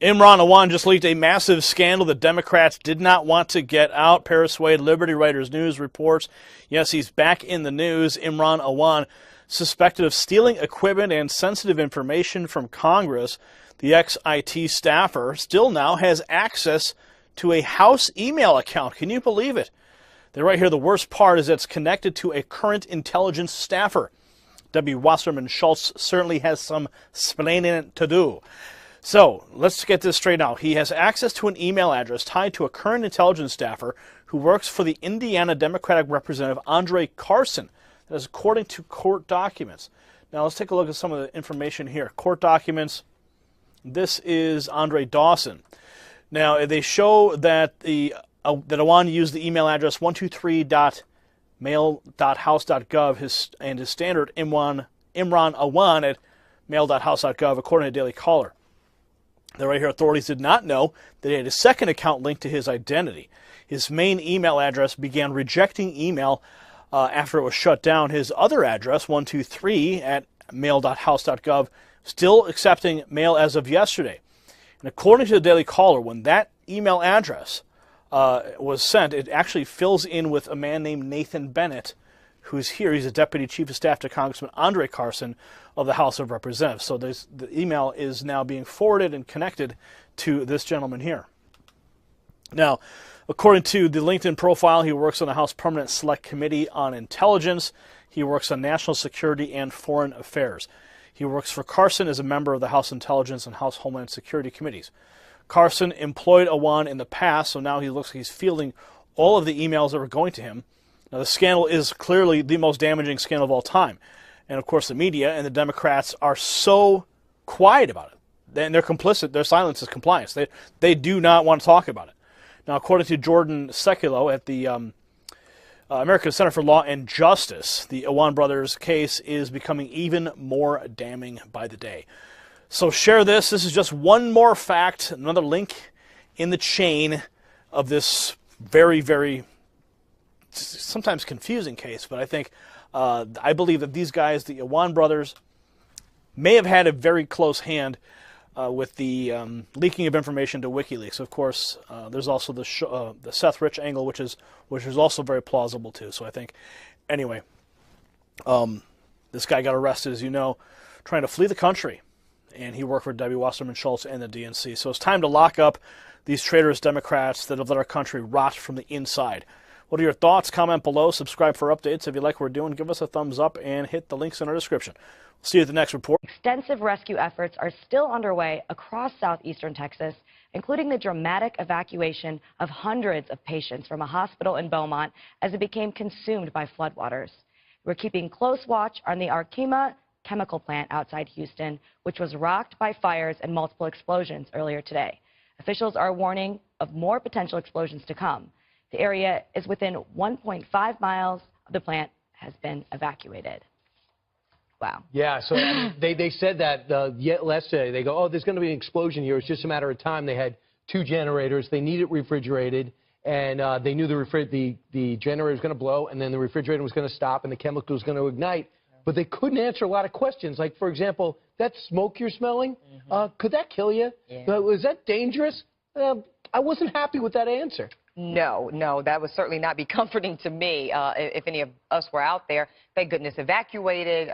Imran Awan just leaked a massive scandal that Democrats did not want to get out. Paris Wade, Liberty Writers News reports, yes, he's back in the news. Imran Awan, suspected of stealing equipment and sensitive information from Congress. The ex-IT staffer still now has access to a House email account. Can you believe it? They're right here. The worst part is it's connected to a current intelligence staffer. W. Wasserman Schultz certainly has some splaining to do. So let's get this straight out. He has access to an email address tied to a current intelligence staffer who works for the Indiana Democratic Representative Andre Carson. That is according to court documents. Now let's take a look at some of the information here. Court documents. This is Andre Dawson. Now they show that that Awan used the email address 123.mail.house.gov and his standard Imran Awan at mail.house.gov, according to Daily Caller. They're right here. Authorities did not know that he had a second account linked to his identity. His main email address began rejecting email after it was shut down. His other address, 123 at mail.house.gov, still accepting mail as of yesterday. And according to the Daily Caller, when that email address was sent, it actually fills in with a man named Nathan Bennett, who's here. He's a deputy chief of staff to Congressman Andre Carson of the House of Representatives. So the email is now being forwarded and connected to this gentleman here. Now, according to the LinkedIn profile, he works on the House Permanent Select Committee on Intelligence. He works on National Security and Foreign Affairs. He works for Carson as a member of the House Intelligence and House Homeland Security Committees. Carson employed Awan in the past, so now he looks like he's fielding all of the emails that were going to him. Now, the scandal is clearly the most damaging scandal of all time. And, of course, the media and the Democrats are so quiet about it. And they're complicit. Their silence is compliance. They do not want to talk about it. Now, according to Jordan Sekulow at the American Center for Law and Justice, the Awan brothers' case is becoming even more damning by the day. So share this. This is just one more fact, another link in the chain of this very, very sometimes confusing case. But I think, I believe that these guys, the Awan brothers, may have had a very close hand with the leaking of information to WikiLeaks. Of course, there's also the Seth Rich angle, which is also very plausible too. So I think, anyway, this guy got arrested, as you know, trying to flee the country, and he worked for W. Wasserman Schultz and the DNC. So it's time to lock up these traitorous Democrats that have let our country rot from the inside. What are your thoughts? Comment below. Subscribe for updates. If you like what we're doing, give us a thumbs up and hit the links in our description. We'll see you at the next report. Extensive rescue efforts are still underway across southeastern Texas, including the dramatic evacuation of hundreds of patients from a hospital in Beaumont as it became consumed by floodwaters. We're keeping close watch on the Arkema chemical plant outside Houston, which was rocked by fires and multiple explosions earlier today. Officials are warning of more potential explosions to come. The area is within 1.5 miles of the plant has been evacuated. Wow. Yeah, so I mean, they said that yesterday. They go, oh, there's going to be an explosion here. It's just a matter of time. They had 2 generators. They need it refrigerated, and they knew the generator was going to blow, and then the refrigerator was going to stop, and the chemical was going to ignite. But they couldn't answer a lot of questions. Like, for example, that smoke you're smelling, could that kill you? Yeah. Was that dangerous? I wasn't happy with that answer. No, that would certainly not be comforting to me if any of us were out there. Thank goodness evacuated.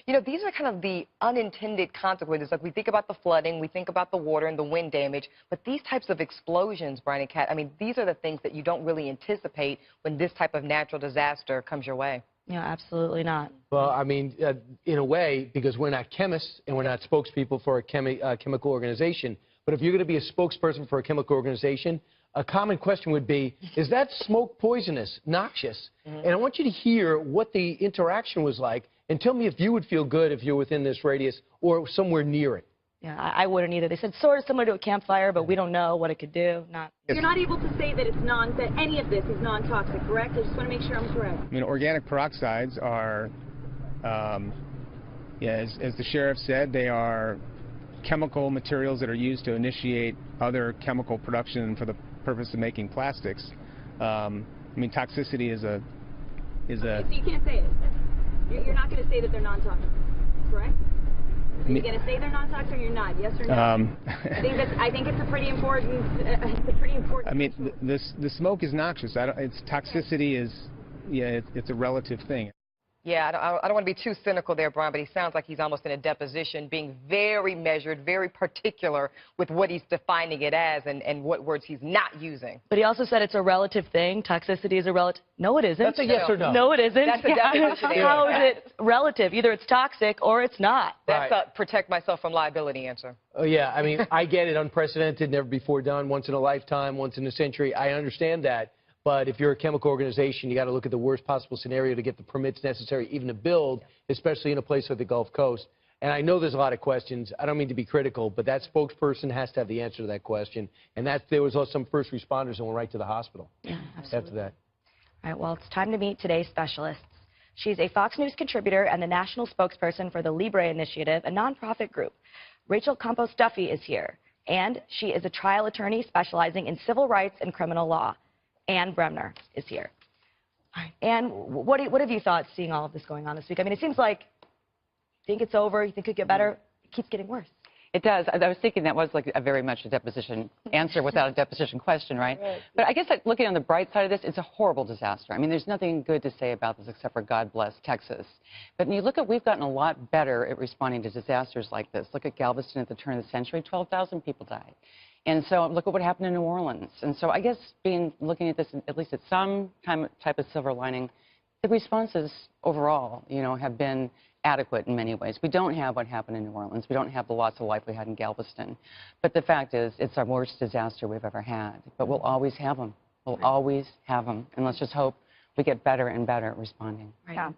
You know, these are kind of the unintended consequences. Like, we think about the flooding, we think about the water and the wind damage, but these types of explosions, Brian and Kat, I mean, these are the things that you don't really anticipate when this type of natural disaster comes your way. No, absolutely not. Well, I mean, in a way, because we're not chemists and we're not spokespeople for a chemical organization, but if you're going to be a spokesperson for a chemical organization, a common question would be, is that smoke poisonous, noxious? And I want you to hear what the interaction was like and tell me if you would feel good if you're within this radius or somewhere near it. Yeah, I wouldn't either. They said sort of similar to a campfire, but we don't know what it could do. You're not able to say that that any of this is non-toxic, correct? I just want to make sure I'm correct. I mean, organic peroxides are, as the sheriff said, they are chemical materials that are used to initiate other chemical production for the purpose of making plastics. I mean, toxicity is a... Okay, so you can't say it. You're not going to say that they're non-toxic, correct? Are you going to say they're non-toxic or you're not? Yes or no? I think it's a pretty important. I mean, the smoke is noxious. Its toxicity is, yeah, it's a relative thing. Yeah, I don't want to be too cynical there, Brian, but he sounds like he's almost in a deposition, being very measured, very particular with what he's defining it as and what words he's not using. But he also said it's a relative thing. Toxicity is a relative. No, it isn't. That's a yes or no. No, it isn't. That's a definition. How is it relative? Either it's toxic or it's not. That's a protect myself from liability answer. Oh, yeah. I mean, I get it. Unprecedented, never before done, once in a lifetime, once in a century. I understand that. But if you're a chemical organization, you got to look at the worst possible scenario to get the permits necessary even to build, especially in a place like the Gulf Coast. And I know there's a lot of questions. I don't mean to be critical, but that spokesperson has to have the answer to that question. And there was also some first responders that went right to the hospital. Yeah, absolutely. After that. All right, well, it's time to meet today's specialists. She's a Fox News contributor and the national spokesperson for the Libre Initiative, a nonprofit group. Rachel Campos-Duffy is here, and she is a trial attorney specializing in civil rights and criminal law. Ann Bremner is here. All right. Ann, what have you thought seeing all of this going on this week? I mean, it seems like you think it's over, you think it could get better, it keeps getting worse. It does. I was thinking that was like a very much a deposition answer without a deposition question, right? But I guess looking on the bright side of this, it's a horrible disaster. I mean, there's nothing good to say about this except for God bless Texas. But when you look at, we've gotten a lot better at responding to disasters like this. Look at Galveston at the turn of the century, 12,000 people died. And so look at what happened in New Orleans. And so I guess looking at this, at least at some type of silver lining, the responses overall, have been adequate in many ways. We don't have what happened in New Orleans. We don't have the loss of life we had in Galveston. But the fact is, it's our worst disaster we've ever had. But we'll always have them. We'll always have them. And let's just hope we get better and better at responding. Right. Yeah.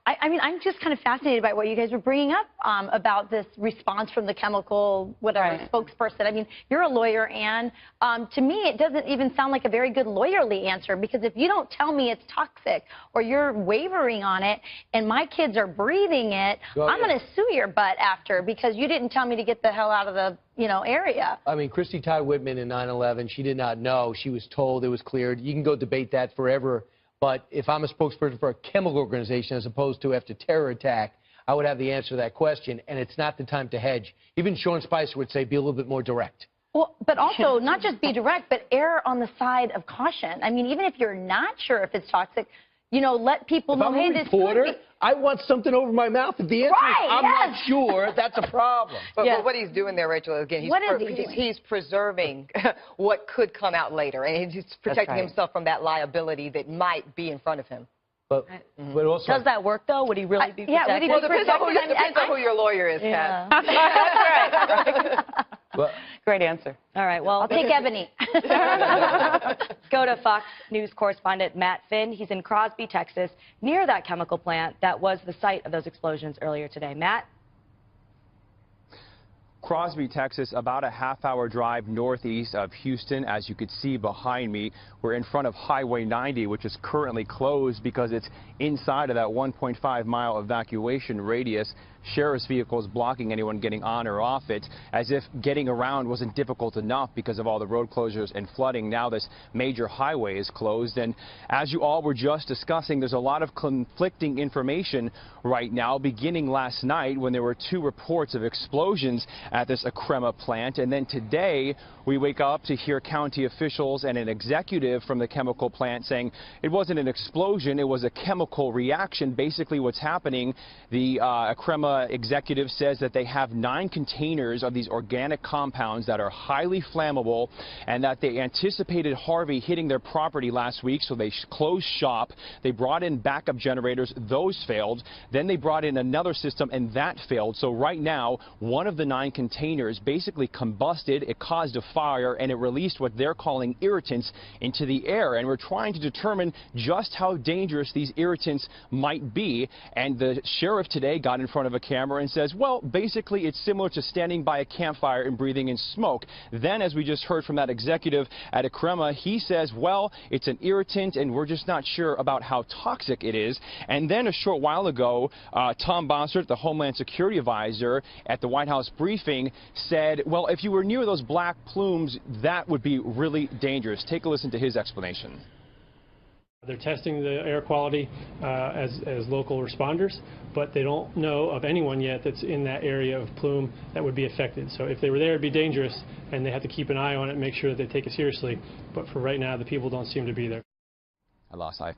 I mean, I'm just kind of fascinated by what you guys were bringing up about this response from the chemical, whatever, spokesperson. I mean, you're a lawyer, Ann. To me, it doesn't even sound like a very good lawyerly answer, because if you don't tell me it's toxic or you're wavering on it and my kids are breathing it, I'm going to sue your butt after because you didn't tell me to get the hell out of the area. I mean, Christy Todd Whitman in 9/11, she did not know. She was told, it was cleared. You can go debate that forever. But if I'm a spokesperson for a chemical organization as opposed to after terror attack, I would have the answer to that question, and it's not the time to hedge. Even Sean Spicer would say be a little bit more direct. Well, but also not just be direct, but err on the side of caution. I mean, even if you're not sure if it's toxic, let people know, hey, this could be. I want something over my mouth. If the answer is I'm not sure, that's a problem. But what he's doing there, Rachel, again, he's preserving what could come out later, and he's protecting himself from that liability that might be in front of him. But also, does that work, though? Would he really be protected? Would he well, depends on who your lawyer is, Pat. That's right. well, great answer. All right, well, I'll take Ebony. Go to Fox News correspondent Matt Finn. He's in Crosby, Texas, near that chemical plant that was the site of those explosions earlier today. Matt? Crosby, Texas, about a half-hour drive northeast of Houston. As you could see behind me, we're in front of Highway 90, which is currently closed because it's inside of that 1.5-mile evacuation radius. Sheriff's vehicles blocking anyone getting on or off it, as if getting around wasn't difficult enough because of all the road closures and flooding. Now this major highway is closed, and as you all were just discussing, there's a lot of conflicting information right now, beginning last night when there were 2 reports of explosions at this Acrema plant, and then today we wake up to hear county officials and an executive from the chemical plant saying it wasn't an explosion, it was a chemical reaction. Basically what's happening, the Acrema executive says that they have 9 containers of these organic compounds that are highly flammable, and that they anticipated Harvey hitting their property last week, so they closed shop. They brought in backup generators. Those failed. Then they brought in another system, and that failed. So right now, one of the 9 containers basically combusted. It caused a fire, and it released what they're calling irritants into the air. And we're trying to determine just how dangerous these irritants might be. And the sheriff today got in front of a camera and says, well, basically it's similar to standing by a campfire and breathing in smoke. Then, as we just heard from that executive at Acrema, he says, well, it's an irritant and we're just not sure about how toxic it is. And then a short while ago, Tom Bossert, the Homeland Security Advisor at the White House briefing, said, well, if you were near those black plumes, that would be really dangerous. Take a listen to his explanation. They're testing the air quality as local responders, but they don't know of anyone yet that's in that area of plume that would be affected. So if they were there, it'd be dangerous, and they have to keep an eye on it and make sure that they take it seriously. But for right now, the people don't seem to be there. I lost IFB.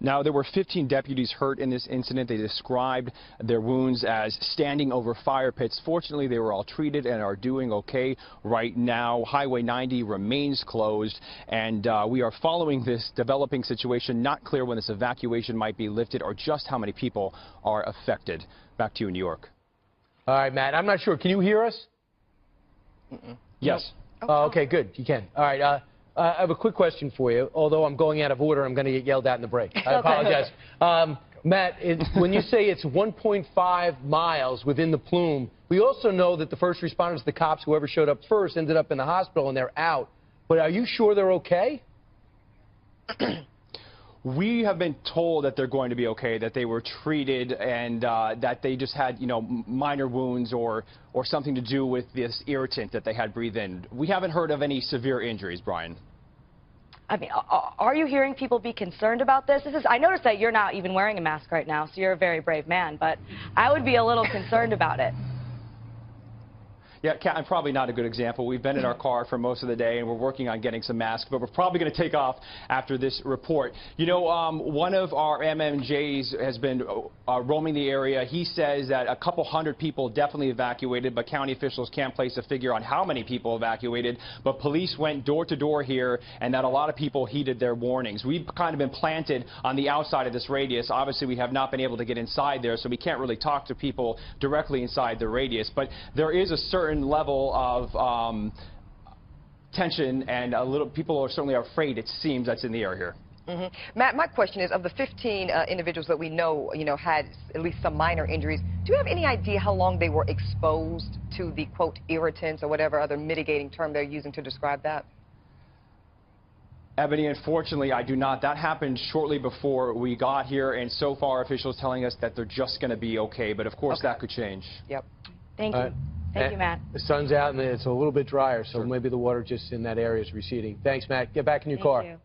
Now, there were 15 deputies hurt in this incident. They described their wounds as standing over fire pits. Fortunately, they were all treated and are doing okay right now. Highway 90 remains closed, and we are following this developing situation. Not clear when this evacuation might be lifted or just how many people are affected. Back to you in New York. All right, Matt, I'm not sure. Can you hear us? Yes. Okay, good. You can. All right. I have a quick question for you. Although I'm going out of order, I'm going to get yelled at in the break. I apologize. Matt, when you say it's 1.5 miles within the plume, we also know that the first responders, the cops, whoever showed up first, ended up in the hospital and they're out. But are you sure they're okay? We have been told that they're going to be okay, that they were treated, and that they just had, minor wounds or something to do with this irritant that they had breathed in. We haven't heard of any severe injuries, Brian. I mean, are you hearing people be concerned about this? I noticed that you're not even wearing a mask right now, so you're a very brave man, but I would be a little concerned about it. Yeah, Kat, I'm probably not a good example. We've been in our car for most of the day, and we're working on getting some masks, but we're probably going to take off after this report. One of our MMJs has been roaming the area. He says that a couple hundred people definitely evacuated, but county officials can't place a figure on how many people evacuated. But police went door to door here, and that a lot of people heeded their warnings. We've kind of been planted on the outside of this radius. Obviously, we have not been able to get inside there, so we can't really talk to people directly inside the radius. But there is a certain level of tension, and people are certainly afraid, it seems, that's in the air here. Matt, my question is, of the 15 individuals that we know, had at least some minor injuries, do you have any idea how long they were exposed to the, quote, irritants or whatever other mitigating term they're using to describe that? Ebony, unfortunately, I do not. That happened shortly before we got here, and so far officials telling us that they're just going to be okay, but of course that could change. Yep. Thank you. Thank you, Matt. The sun's out and it's a little bit drier, so maybe the water just in that area is receding. Thanks, Matt. Get back in your car. Thank you.